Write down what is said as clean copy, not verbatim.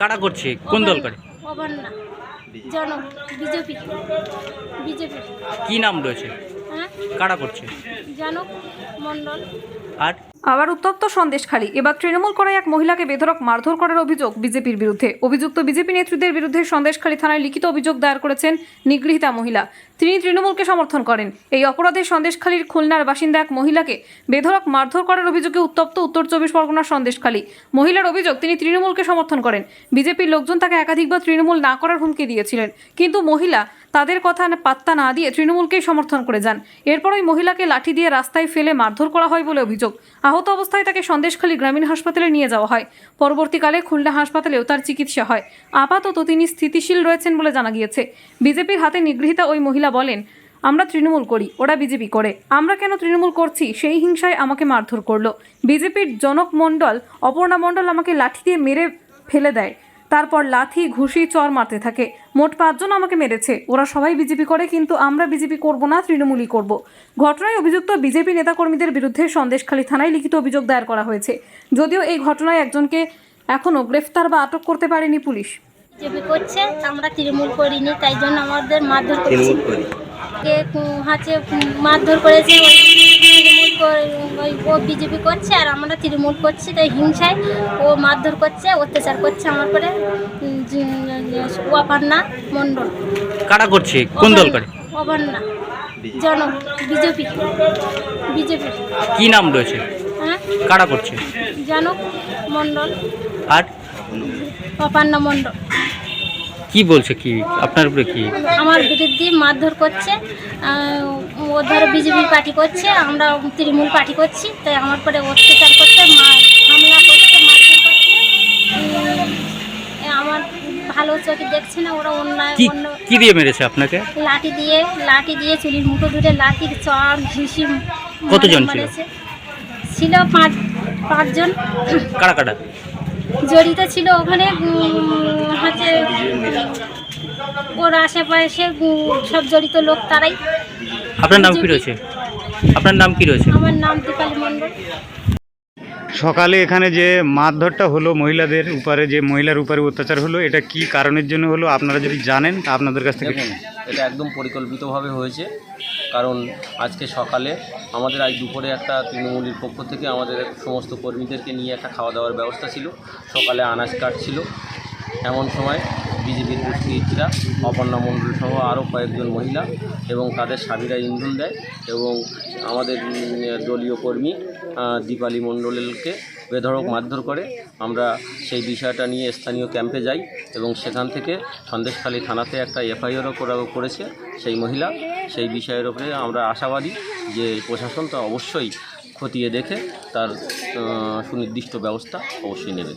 কারা করছে? কোন দল করে? অবান্না জনক বিজেপি বিজেপি কি নাম রয়েছে? হ্যাঁ কারা করছে? জনক মণ্ডল। আর আবার উত্তপ্ত সন্দেশখালী। এবার তৃণমূল করে এক মহিলাকে বেধড়ক মারধর করার অভিযোগ বিজেপির বিরুদ্ধে। অভিযুক্ত বিজেপি নেতৃত্বের বিরুদ্ধে সন্দেশখালী থানায় লিখিত অভিযোগ দায়ের করেছেন নিগৃহীতা মহিলা। তিনি তৃণমূলকে সমর্থন করেন। এই অপরাধে সন্দেশখালীর খুলনার বাসিন্দা এক মহিলাকে বেধড়ক মারধর করার অভিযোগে উত্তপ্ত উত্তর 24 পরগনার সন্দেশখালী। মহিলার অভিযোগ, তিনি তৃণমূলকে সমর্থন করেন। বিজেপির লোকজন তাকে একাধিকবার তৃণমূল না করার হুমকি দিয়েছিলেন, কিন্তু মহিলা তাদের কথা পাত্তা না দিয়ে তৃণমূলকেই সমর্থন করে যান। এরপর ওই মহিলাকে লাঠি দিয়ে রাস্তায় ফেলে মারধর করা হয় বলে অভিযোগ। আহত অবস্থায় তাকে সন্দেশখালী গ্রামীণ হাসপাতালে নিয়ে যাওয়া হয়। পরবর্তীকালে খুলনা হাসপাতালেও তার চিকিৎসা হয়। আপাতত তিনি স্থিতিশীল রয়েছেন বলে জানা গিয়েছে। বিজেপির হাতে নিগৃহীতা ওই মহিলা বলেন, আমরা তৃণমূল করি, ওরা বিজেপি করে। আমরা কেন তৃণমূল করছি সেই হিংসায় আমাকে মারধর করলো। বিজেপির জনক মণ্ডল, অপর্ণা মণ্ডল আমাকে লাঠি দিয়ে মেরে ফেলে দেয়। তারপর লাথি ঘুষি চর মারতে থাকে। মোট 5 জন আমাকে মেরেছে। ওরা সবাই বিজেপি করে, কিন্তু আমরা বিজেপি করব না, তৃণমূলই করব। ঘটনায় অভিযুক্ত বিজেপি নেতাকর্মীদের বিরুদ্ধে সন্দেশখালী থানায় লিখিত অভিযোগ দায়ের করা হয়েছে। যদিও এই ঘটনায় একজনকে এখনও গ্রেফতার বা আটক করতে পারেনি পুলিশ। বিজেপি করছে, আমরা তৃণমূল করিনি, তাই জন্য আমাদের মারধর করছে। হাতে মারধর করেছে, ও বিজেপি করছে আর আমরা তৃণমূল করছি, তাই হিংসায় ও মারধর করছে, অত্যাচার করছে আমার পরে। অবান্না মণ্ডল। কারা করছে? কোন দল করে? অবান্না জনক বিজেপি বিজেপি কি নাম রয়েছে? হ্যাঁ কারা করছে? জনক মণ্ডল আর অপান্না মণ্ডল। কি বলছে? কি আপনার উপরে কি? আমার বিরুদ্ধে মারধর করছে। ও ধরো বিজেপি পার্টি করছে, আমরা তৃণমূল পার্টি করছি, তাই আমার পরে অত্যাচার করছে, হামলা করছে, মারধর করছে। আমার ভালো চোখে দেখছে না, ওরা অন্যায় অন্য কি দিয়ে মেরেছে আপনাকে? লাঠি দিয়ে চুলির মুঠো ধরে লাঠি চর ঘুষি। কতজন ছিল? ছিল 5 জন। কারা কারা জড়িত ছিল ওখানে? হাতে ওর আশেপাশে সব জড়িত লোক তারাই। আপনার নাম কি রয়েছে? আপনার নাম কি রয়েছে? আমার নাম দীপালি মণ্ডল। সকালে এখানে যে মারধরটা হলো, মহিলাদের উপরে যে মহিলার উপরে অত্যাচার হলো, এটা কি কারণের জন্য হলো আপনারা যদি জানেন তা আপনাদের কাছ থেকে? দেখুন, এটা একদম পরিকল্পিতভাবে হয়েছে। কারণ আজকে সকালে আমাদের আজ দুপুরে একটা তৃণমূলের পক্ষ থেকে আমাদের সমস্ত কর্মীদেরকে নিয়ে একটা খাওয়া দাওয়ার ব্যবস্থা ছিল। সকালে আনাজ কাটছিল, এমন সময় বিজেপির দুষ্কৃতীরা অপর্ণা মণ্ডল সহ আরও কয়েকজন মহিলা এবং তাদের স্বামীরা ইন্ধন দেয় এবং আমাদের দলীয় কর্মী দীপালি মণ্ডলকে বেধড়ক মারধর করে। আমরা সেই বিষয়টা নিয়ে স্থানীয় ক্যাম্পে যাই এবং সেখান থেকে সন্দেশখালী থানাতে একটা এফআইআরও করেছে সেই মহিলা। সেই বিষয়ের উপরে আমরা আশাবাদী যে প্রশাসন তা অবশ্যই খতিয়ে দেখে তার সুনির্দিষ্ট ব্যবস্থা অবশ্যই নেবে।